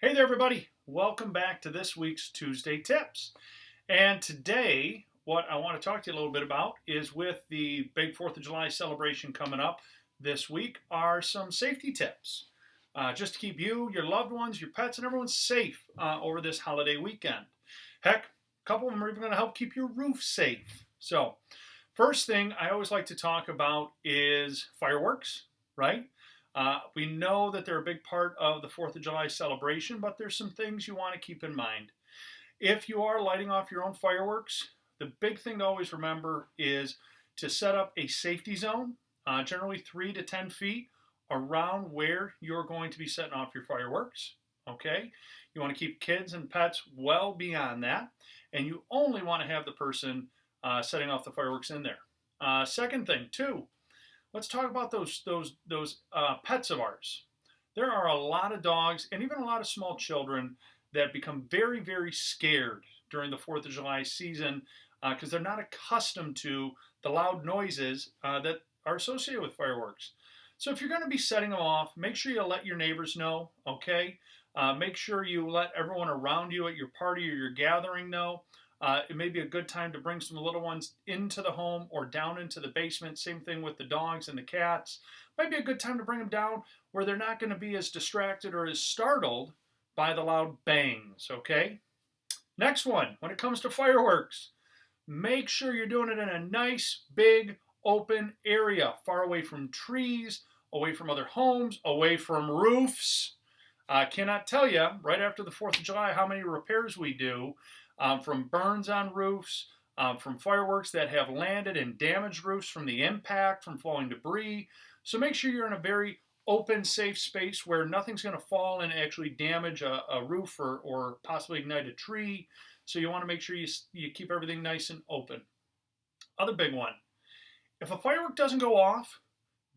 Hey there, everybody. Welcome back to this week's Tuesday Tips. And today, what I want to talk to you a little bit about is with the big 4th of July celebration coming up this week, are some safety tips just to keep you, your loved ones, your pets, and everyone safe over this holiday weekend. Heck, a couple of them are even going to help keep your roof safe. So, first thing I always like to talk about is fireworks, right? We know that they're a big part of the 4th of July celebration, but there's some things you want to keep in mind. If you are lighting off your own fireworks, the big thing to always remember is to set up a safety zone, generally 3 to 10 feet around where you're going to be setting off your fireworks. Okay? You want to keep kids and pets well beyond that, and you only want to have the person setting off the fireworks in there. Second thing, too, let's talk about those pets of ours. There are a lot of dogs and even a lot of small children that become very, very scared during the 4th of July season because they're not accustomed to the loud noises that are associated with fireworks. So if you're going to be setting them off, make sure you let your neighbors know, okay? Make sure you let everyone around you at your party or your gathering know. It may be a good time to bring some little ones into the home or down into the basement. Same thing with the dogs and the cats. Might be a good time to bring them down where they're not going to be as distracted or as startled by the loud bangs, okay? Next one, when it comes to fireworks, make sure you're doing it in a nice, big, open area, far away from trees, away from other homes, away from roofs. I cannot tell you, right after the 4th of July, how many repairs we do from burns on roofs, from fireworks that have landed and damaged roofs from the impact, from falling debris. So make sure you're in a very open, safe space where nothing's going to fall and actually damage a roof or possibly ignite a tree. So you want to make sure you keep everything nice and open. Other big one, if a firework doesn't go off,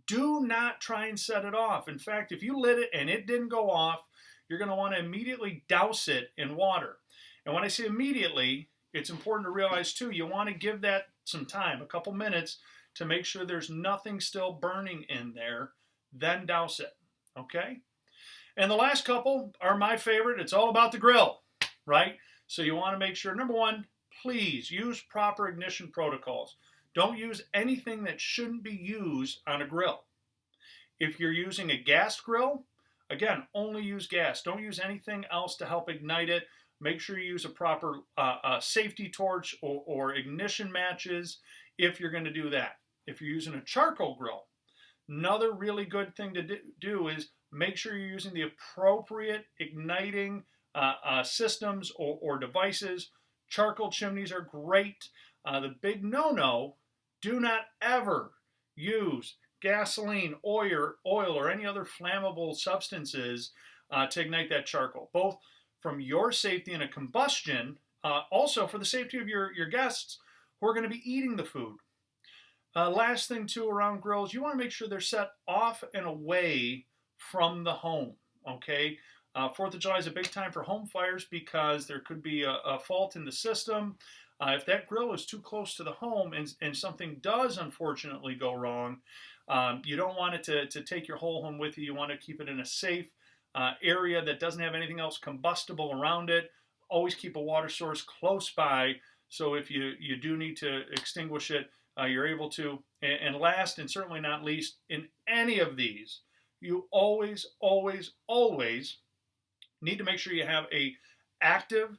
do not try and set it off. In fact, if you lit it and it didn't go off, you're going to want to immediately douse it in water. And when I say immediately, it's important to realize too, you want to give that some time, a couple minutes, to make sure there's nothing still burning in there, then douse it, okay? And the last couple are my favorite. It's all about the grill, right? So you want to make sure, number one, please use proper ignition protocols. Don't use anything that shouldn't be used on a grill. If you're using a gas grill, again, only use gas. Don't use anything else to help ignite it. Make sure you use a proper safety torch or ignition matches if you're going to do that. If you're using a charcoal grill, another really good thing to do is make sure you're using the appropriate igniting systems or devices. Charcoal chimneys are great. The big no-no, do not ever use gasoline, oil, or any other flammable substances to ignite that charcoal, both from your safety in a combustion, also for the safety of your guests who are going to be eating the food. Last thing too around grills, you want to make sure they're set off and away from the home, okay? 4th of July is a big time for home fires because there could be a fault in the system. If that grill is too close to the home and something does unfortunately go wrong, you don't want it to take your whole home with you. You want to keep it in a safe area that doesn't have anything else combustible around it. Always keep a water source close by so if you do need to extinguish it, you're able to. And last and certainly not least, in any of these, you always, always, always need to make sure you have a active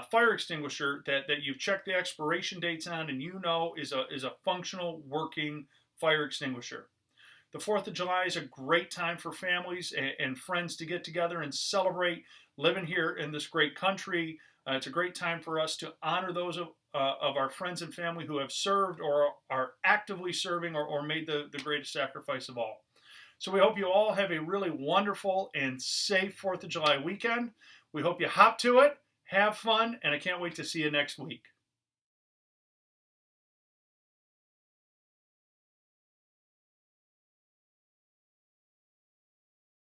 fire extinguisher that you've checked the expiration dates on and you know is a functional, working fire extinguisher. The 4th of July is a great time for families and friends to get together and celebrate living here in this great country. It's a great time for us to honor those of our friends and family who have served or are actively serving or made the greatest sacrifice of all. So we hope you all have a really wonderful and safe 4th of July weekend. We hope you hop to it, have fun, and I can't wait to see you next week.